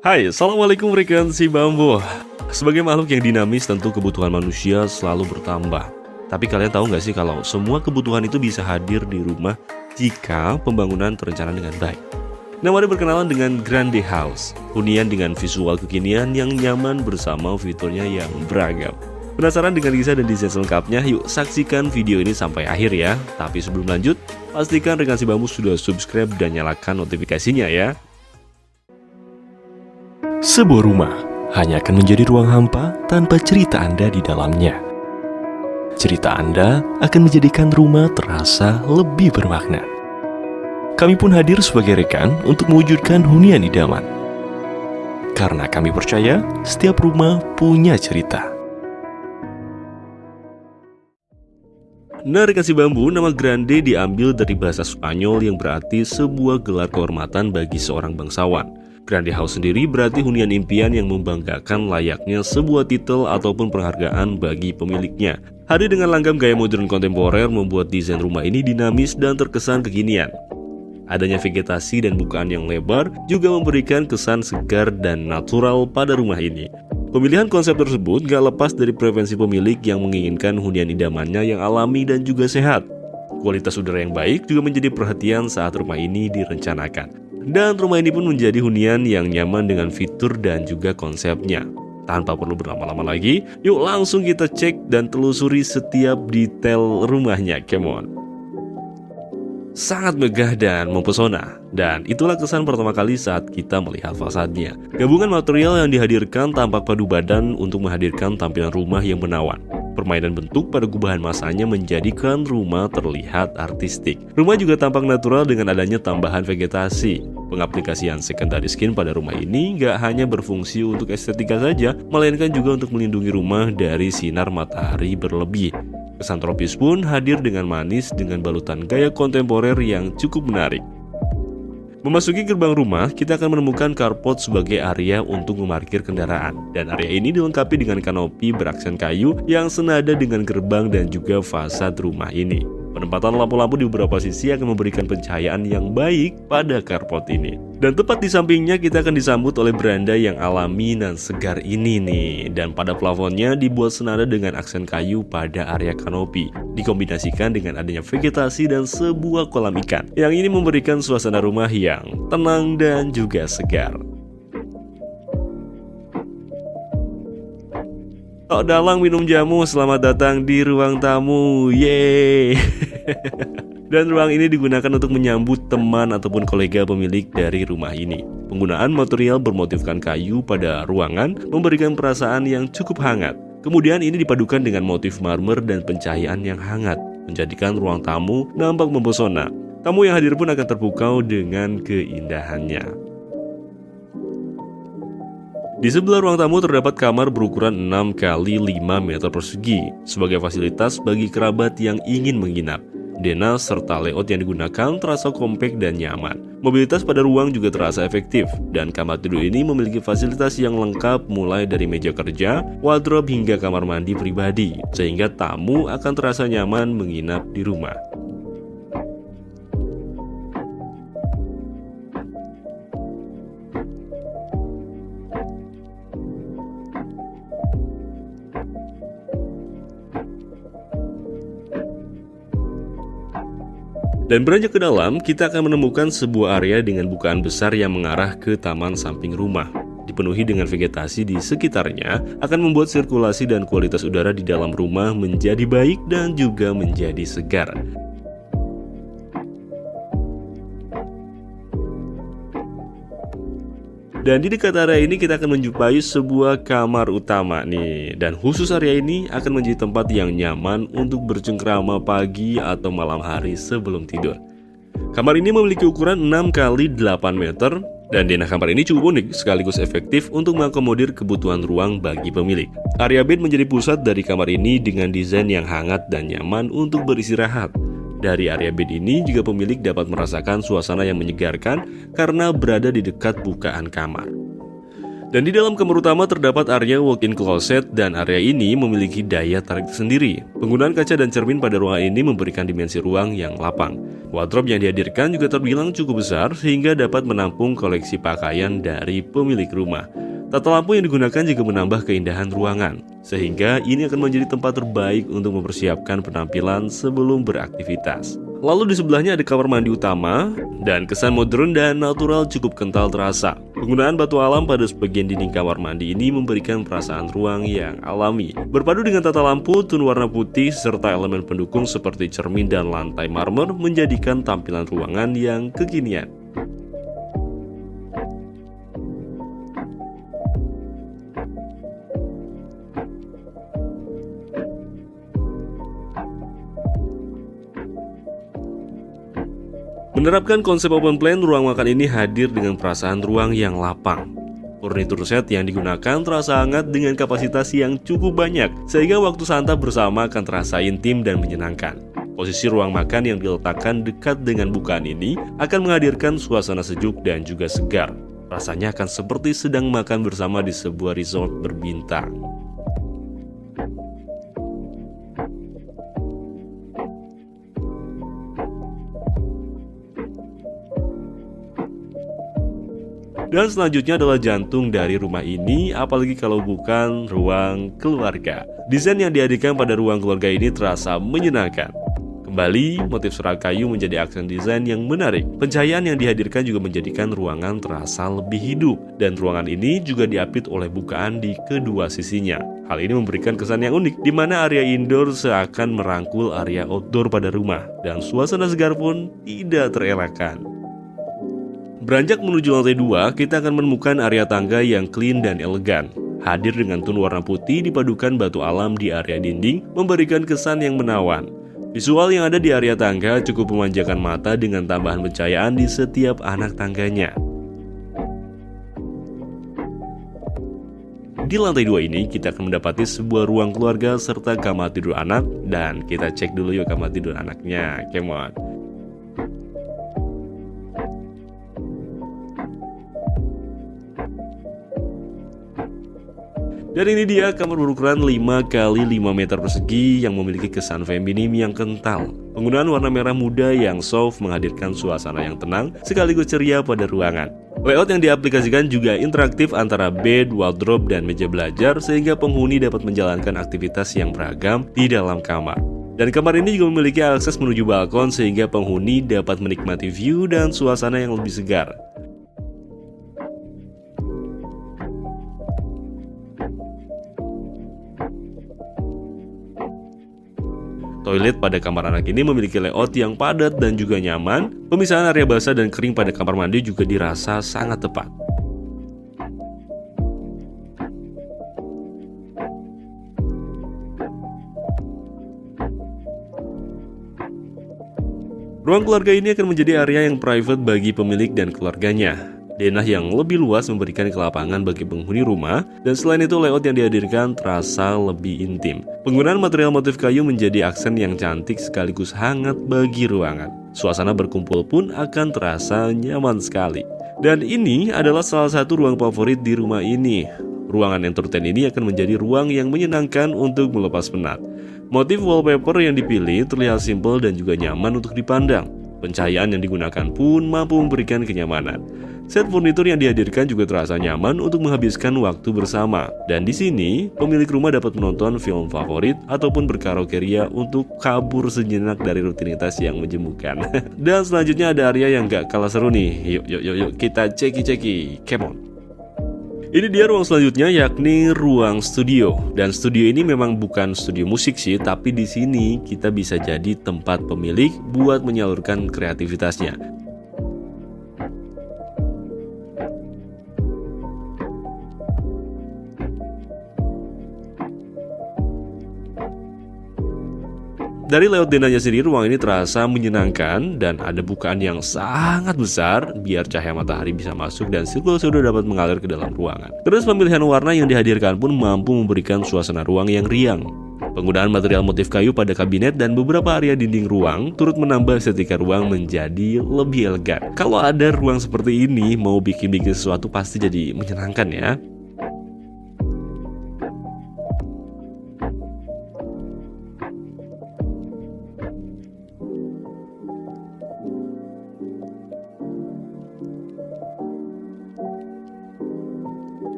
Hai, Assalamualaikum frekuensi bambu. Sebagai makhluk yang dinamis, tentu kebutuhan manusia selalu bertambah. Tapi kalian tahu nggak sih kalau semua kebutuhan itu bisa hadir di rumah jika pembangunan terencana dengan baik. Nah, mari berkenalan dengan Grande House, hunian dengan visual kekinian yang nyaman bersama fiturnya yang beragam. Penasaran dengan kisah dan desain selengkapnya? Yuk saksikan video ini sampai akhir ya. Tapi sebelum lanjut, pastikan rekan si bambu sudah subscribe dan nyalakan notifikasinya ya. Sebuah rumah hanya akan menjadi ruang hampa tanpa cerita Anda di dalamnya. Cerita Anda akan menjadikan rumah terasa lebih bermakna. Kami pun hadir sebagai rekan untuk mewujudkan hunian idaman. Karena kami percaya setiap rumah punya cerita. Nah, rekan si bambu, nama Grande diambil dari bahasa Spanyol yang berarti sebuah gelar kehormatan bagi seorang bangsawan. Grande House sendiri berarti hunian impian yang membanggakan layaknya sebuah titel ataupun penghargaan bagi pemiliknya. Hadir dengan langgam gaya modern kontemporer membuat desain rumah ini dinamis dan terkesan kekinian. Adanya vegetasi dan bukaan yang lebar juga memberikan kesan segar dan natural pada rumah ini. Pemilihan konsep tersebut gak lepas dari preferensi pemilik yang menginginkan hunian idamannya yang alami dan juga sehat. Kualitas udara yang baik juga menjadi perhatian saat rumah ini direncanakan. Dan rumah ini pun menjadi hunian yang nyaman dengan fitur dan juga konsepnya. Tanpa perlu berlama-lama lagi, yuk langsung kita cek dan telusuri setiap detail rumahnya, come on. Sangat megah dan mempesona, dan itulah kesan pertama kali saat kita melihat fasadnya. Gabungan material yang dihadirkan tampak padu badan untuk menghadirkan tampilan rumah yang menawan. Permainan bentuk pada gubahan masanya menjadikan rumah terlihat artistik. Rumah juga tampak natural dengan adanya tambahan vegetasi. Pengaplikasian secondary skin pada rumah ini gak hanya berfungsi untuk estetika saja, melainkan juga untuk melindungi rumah dari sinar matahari berlebih. Kesan tropis pun hadir dengan manis dengan balutan gaya kontemporer yang cukup menarik. Memasuki gerbang rumah, kita akan menemukan carport sebagai area untuk memarkir kendaraan. Dan area ini dilengkapi dengan kanopi beraksen kayu yang senada dengan gerbang dan juga fasad rumah ini. Penempatan lampu-lampu di beberapa sisi akan memberikan pencahayaan yang baik pada carport ini. Dan tepat di sampingnya kita akan disambut oleh beranda yang alami dan segar ini nih. Dan pada plafonnya dibuat senada dengan aksen kayu pada area kanopi. Dikombinasikan dengan adanya vegetasi dan sebuah kolam ikan. Yang ini memberikan suasana rumah yang tenang dan juga segar. Tok dalang minum jamu, selamat datang di ruang tamu, yeay. Dan ruang ini digunakan untuk menyambut teman ataupun kolega pemilik dari rumah ini. Penggunaan material bermotifkan kayu pada ruangan memberikan perasaan yang cukup hangat. Kemudian ini dipadukan dengan motif marmer dan pencahayaan yang hangat, menjadikan ruang tamu nampak mempesona. Tamu yang hadir pun akan terpukau dengan keindahannya. Di sebelah ruang tamu terdapat kamar berukuran 6 x 5 meter persegi sebagai fasilitas bagi kerabat yang ingin menginap. Dena serta layout yang digunakan terasa kompak dan nyaman. Mobilitas pada ruang juga terasa efektif dan kamar tidur ini memiliki fasilitas yang lengkap mulai dari meja kerja, wardrobe hingga kamar mandi pribadi sehingga tamu akan terasa nyaman menginap di rumah. Dan beranjak ke dalam, kita akan menemukan sebuah area dengan bukaan besar yang mengarah ke taman samping rumah. Dipenuhi dengan vegetasi di sekitarnya, akan membuat sirkulasi dan kualitas udara di dalam rumah menjadi baik dan juga menjadi segar. Dan di dekat area ini kita akan menjumpai sebuah kamar utama nih. Dan khusus area ini akan menjadi tempat yang nyaman untuk bercengkrama pagi atau malam hari sebelum tidur. Kamar ini memiliki ukuran 6 x 8 meter. Dan denah kamar ini cukup unik sekaligus efektif untuk mengakomodir kebutuhan ruang bagi pemilik. Area bed menjadi pusat dari kamar ini dengan desain yang hangat dan nyaman untuk beristirahat. Dari area bed ini juga pemilik dapat merasakan suasana yang menyegarkan karena berada di dekat bukaan kamar. Dan di dalam kamar utama terdapat area walk-in closet dan area ini memiliki daya tarik tersendiri. Penggunaan kaca dan cermin pada ruangan ini memberikan dimensi ruang yang lapang. Wardrobe yang dihadirkan juga terbilang cukup besar sehingga dapat menampung koleksi pakaian dari pemilik rumah. Tata lampu yang digunakan juga menambah keindahan ruangan, sehingga ini akan menjadi tempat terbaik untuk mempersiapkan penampilan sebelum beraktivitas. Lalu di sebelahnya ada kamar mandi utama, dan kesan modern dan natural cukup kental terasa. Penggunaan batu alam pada sebagian dinding kamar mandi ini memberikan perasaan ruang yang alami. Berpadu dengan tata lampu, tone warna putih, serta elemen pendukung seperti cermin dan lantai marmer menjadikan tampilan ruangan yang kekinian. Menerapkan konsep open plan, ruang makan ini hadir dengan perasaan ruang yang lapang. Furnitur set yang digunakan terasa hangat dengan kapasitas yang cukup banyak, sehingga waktu santap bersama akan terasa intim dan menyenangkan. Posisi ruang makan yang diletakkan dekat dengan bukaan ini akan menghadirkan suasana sejuk dan juga segar. Rasanya akan seperti sedang makan bersama di sebuah resort berbintang. Dan selanjutnya adalah jantung dari rumah ini, apalagi kalau bukan ruang keluarga. Desain yang dihadirkan pada ruang keluarga ini terasa menyenangkan. Kembali, motif serat kayu menjadi aksen desain yang menarik. Pencahayaan yang dihadirkan juga menjadikan ruangan terasa lebih hidup. Dan ruangan ini juga diapit oleh bukaan di kedua sisinya. Hal ini memberikan kesan yang unik, di mana area indoor seakan merangkul area outdoor pada rumah. Dan suasana segar pun tidak terelakkan. Beranjak menuju lantai 2, kita akan menemukan area tangga yang clean dan elegan. Hadir dengan tone warna putih dipadukan batu alam di area dinding, memberikan kesan yang menawan. Visual yang ada di area tangga cukup memanjakan mata dengan tambahan pencahayaan di setiap anak tangganya. Di lantai 2 ini, kita akan mendapati sebuah ruang keluarga serta kamar tidur anak. Dan kita cek dulu yuk kamar tidur anaknya, come on. Dan ini dia kamar berukuran 5 x 5 meter persegi yang memiliki kesan feminim yang kental. Penggunaan warna merah muda yang soft menghadirkan suasana yang tenang sekaligus ceria pada ruangan. Layout yang diaplikasikan juga interaktif antara bed, wardrobe, dan meja belajar sehingga penghuni dapat menjalankan aktivitas yang beragam di dalam kamar. Dan kamar ini juga memiliki akses menuju balkon sehingga penghuni dapat menikmati view dan suasana yang lebih segar. Toilet pada kamar anak ini memiliki layout yang padat dan juga nyaman. Pemisahan area basah dan kering pada kamar mandi juga dirasa sangat tepat. Ruang keluarga ini akan menjadi area yang private bagi pemilik dan keluarganya. Denah yang lebih luas memberikan kelapangan bagi penghuni rumah, dan selain itu layout yang dihadirkan terasa lebih intim. Penggunaan material motif kayu menjadi aksen yang cantik sekaligus hangat bagi ruangan. Suasana berkumpul pun akan terasa nyaman sekali. Dan ini adalah salah satu ruang favorit di rumah ini. Ruangan entertain ini akan menjadi ruang yang menyenangkan untuk melepas penat. Motif wallpaper yang dipilih terlihat simpel dan juga nyaman untuk dipandang. Pencahayaan yang digunakan pun mampu memberikan kenyamanan. Set furnitur yang dihadirkan juga terasa nyaman untuk menghabiskan waktu bersama. Dan di sini, pemilik rumah dapat menonton film favorit ataupun berkaraoke ria untuk kabur sejenak dari rutinitas yang menjemukan. Dan selanjutnya ada area yang gak kalah seru nih. Yuk, kita ceki, come on. Ini dia ruang selanjutnya, yakni ruang studio. Dan studio ini memang bukan studio musik sih, tapi di sini kita bisa jadi tempat pemilik buat menyalurkan kreativitasnya. Dari layout denahnya sendiri, ruang ini terasa menyenangkan dan ada bukaan yang sangat besar biar cahaya matahari bisa masuk dan sirkulasi udara dapat mengalir ke dalam ruangan. Terus pemilihan warna yang dihadirkan pun mampu memberikan suasana ruang yang riang. Penggunaan material motif kayu pada kabinet dan beberapa area dinding ruang turut menambah estetika ruang menjadi lebih elegan. Kalau ada ruang seperti ini, mau bikin-bikin sesuatu pasti jadi menyenangkan ya.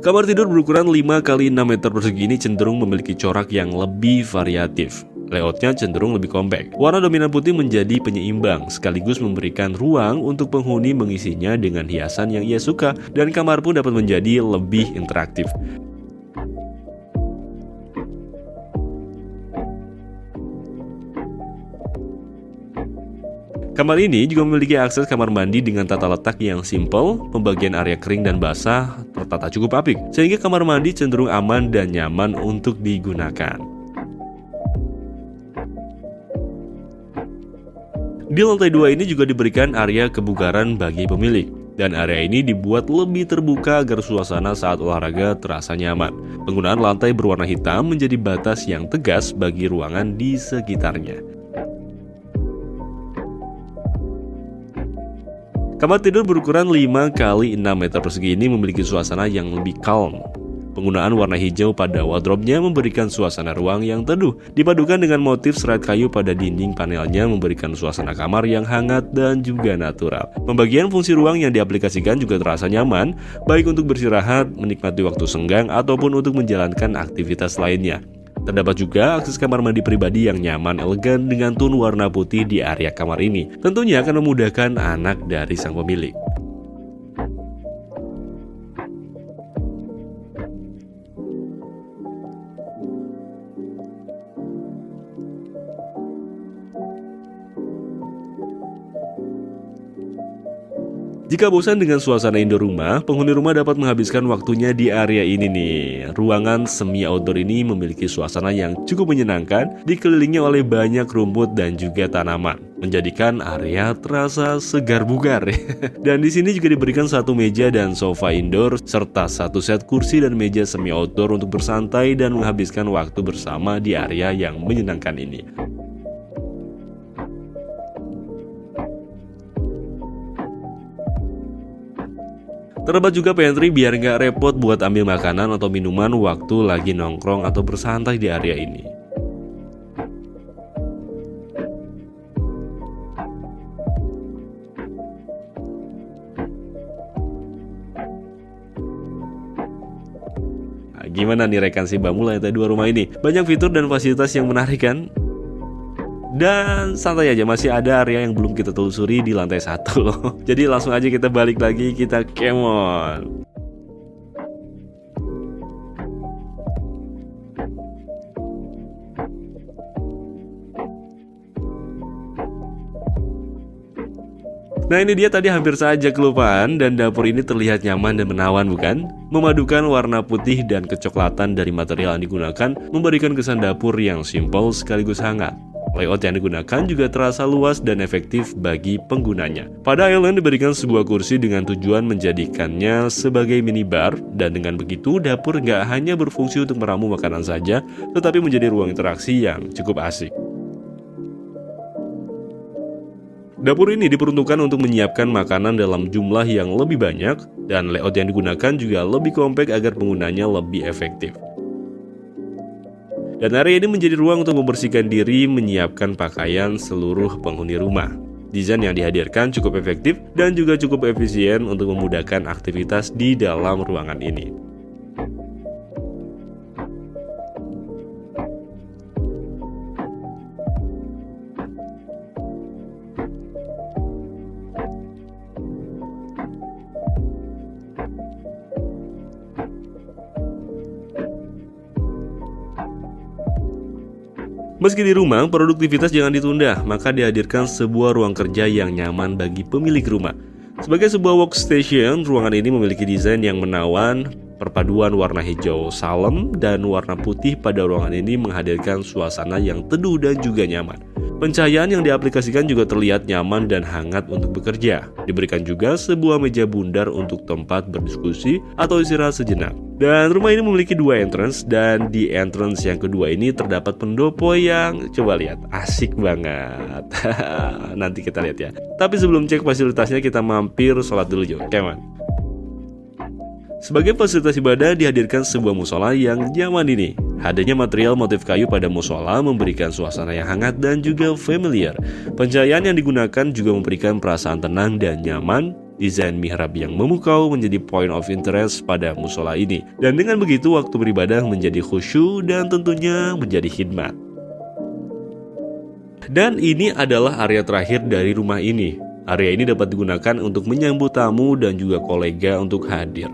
Kamar tidur berukuran 5 kali 6 meter persegi ini cenderung memiliki corak yang lebih variatif. Layoutnya cenderung lebih kompak. Warna dominan putih menjadi penyeimbang, sekaligus memberikan ruang untuk penghuni mengisinya dengan hiasan yang ia suka, dan kamar pun dapat menjadi lebih interaktif. Kamar ini juga memiliki akses kamar mandi dengan tata letak yang simpel, pembagian area kering dan basah tertata cukup apik, sehingga kamar mandi cenderung aman dan nyaman untuk digunakan. Di lantai 2 ini juga diberikan area kebugaran bagi pemilik, dan area ini dibuat lebih terbuka agar suasana saat olahraga terasa nyaman. Penggunaan lantai berwarna hitam menjadi batas yang tegas bagi ruangan di sekitarnya. Kamar tidur berukuran 5 kali 6 meter persegi ini memiliki suasana yang lebih calm. Penggunaan warna hijau pada wardrobe-nya memberikan suasana ruang yang teduh, dipadukan dengan motif serat kayu pada dinding panelnya memberikan suasana kamar yang hangat dan juga natural. Pembagian fungsi ruang yang diaplikasikan juga terasa nyaman, baik untuk beristirahat, menikmati waktu senggang, ataupun untuk menjalankan aktivitas lainnya. Terdapat juga akses kamar mandi pribadi yang nyaman elegan dengan tone warna putih di area kamar ini. Tentunya akan memudahkan anak dari sang pemilik. Jika bosan dengan suasana indoor rumah, penghuni rumah dapat menghabiskan waktunya di area ini nih. Ruangan semi outdoor ini memiliki suasana yang cukup menyenangkan, dikelilingi oleh banyak rumput dan juga tanaman, menjadikan area terasa segar bugar. Dan di sini juga diberikan satu meja dan sofa indoor serta satu set kursi dan meja semi outdoor untuk bersantai dan menghabiskan waktu bersama di area yang menyenangkan ini. Terdapat juga pantry biar nggak repot buat ambil makanan atau minuman waktu lagi nongkrong atau bersantai di area ini. Nah, gimana nih rekan si Bambu lantai 2 rumah ini? Banyak fitur dan fasilitas yang menarik kan? Dan santai aja, masih ada area yang belum kita telusuri di lantai 1 loh. Jadi langsung aja kita balik lagi, kita kemon. Nah ini dia tadi hampir saja kelupaan, dan dapur ini terlihat nyaman dan menawan bukan? Memadukan warna putih dan kecoklatan dari material yang digunakan memberikan kesan dapur yang simpel sekaligus hangat. Layout yang digunakan juga terasa luas dan efektif bagi penggunanya. Pada island diberikan sebuah kursi dengan tujuan menjadikannya sebagai minibar, dan dengan begitu dapur nggak hanya berfungsi untuk meramu makanan saja, tetapi menjadi ruang interaksi yang cukup asik. Dapur ini diperuntukkan untuk menyiapkan makanan dalam jumlah yang lebih banyak, dan layout yang digunakan juga lebih kompak agar penggunanya lebih efektif. Dan area ini menjadi ruang untuk membersihkan diri, menyiapkan pakaian seluruh penghuni rumah. Desain yang dihadirkan cukup efektif dan juga cukup efisien untuk memudahkan aktivitas di dalam ruangan ini. Meski di rumah, produktivitas jangan ditunda, maka dihadirkan sebuah ruang kerja yang nyaman bagi pemilik rumah. Sebagai sebuah workstation, ruangan ini memiliki desain yang menawan. Perpaduan warna hijau salem dan warna putih pada ruangan ini menghadirkan suasana yang teduh dan juga nyaman. Pencahayaan yang diaplikasikan juga terlihat nyaman dan hangat untuk bekerja. Diberikan juga sebuah meja bundar untuk tempat berdiskusi atau istirahat sejenak. Dan rumah ini memiliki 2 entrance, dan di entrance yang kedua ini terdapat pendopo yang coba lihat, asik banget. Nanti kita lihat ya. Tapi sebelum cek fasilitasnya, kita mampir sholat dulu yuk, keman. Sebagai fasilitas ibadah dihadirkan sebuah musola yang nyaman ini. Hadirnya material motif kayu pada musola memberikan suasana yang hangat dan juga familiar. Pencahayaan yang digunakan juga memberikan perasaan tenang dan nyaman. Desain mihrab yang memukau menjadi point of interest pada musola ini. Dan dengan begitu waktu beribadah menjadi khusyuk dan tentunya menjadi khidmat. Dan ini adalah area terakhir dari rumah ini. Area ini dapat digunakan untuk menyambut tamu dan juga kolega untuk hadir.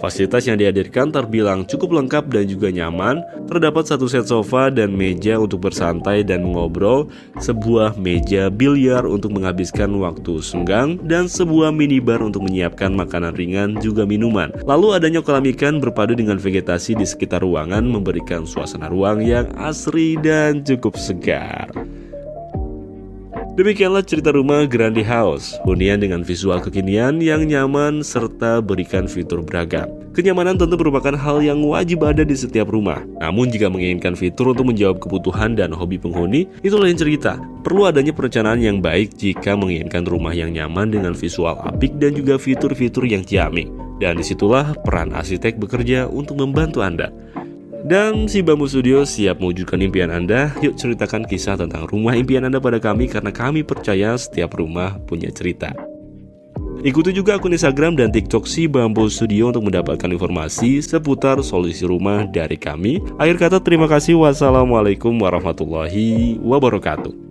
Fasilitas yang dihadirkan terbilang cukup lengkap dan juga nyaman. Terdapat satu set sofa dan meja untuk bersantai dan mengobrol, sebuah meja biliar untuk menghabiskan waktu senggang, dan sebuah minibar untuk menyiapkan makanan ringan juga minuman. Lalu adanya kolam ikan berpadu dengan vegetasi di sekitar ruangan memberikan suasana ruang yang asri dan cukup segar. Demikianlah cerita rumah Grande House, hunian dengan visual kekinian yang nyaman serta berikan fitur beragam. Kenyamanan tentu merupakan hal yang wajib ada di setiap rumah. Namun jika menginginkan fitur untuk menjawab kebutuhan dan hobi penghuni, itu lain cerita. Perlu adanya perencanaan yang baik jika menginginkan rumah yang nyaman dengan visual apik dan juga fitur-fitur yang ciamik. Dan disitulah peran arsitek bekerja untuk membantu Anda. Dan si Bambu Studio siap mewujudkan impian Anda. Yuk ceritakan kisah tentang rumah impian Anda pada kami, karena kami percaya setiap rumah punya cerita. Ikuti juga akun Instagram dan TikTok si Bambu Studio untuk mendapatkan informasi seputar solusi rumah dari kami. Akhir kata terima kasih. Wassalamualaikum warahmatullahi wabarakatuh.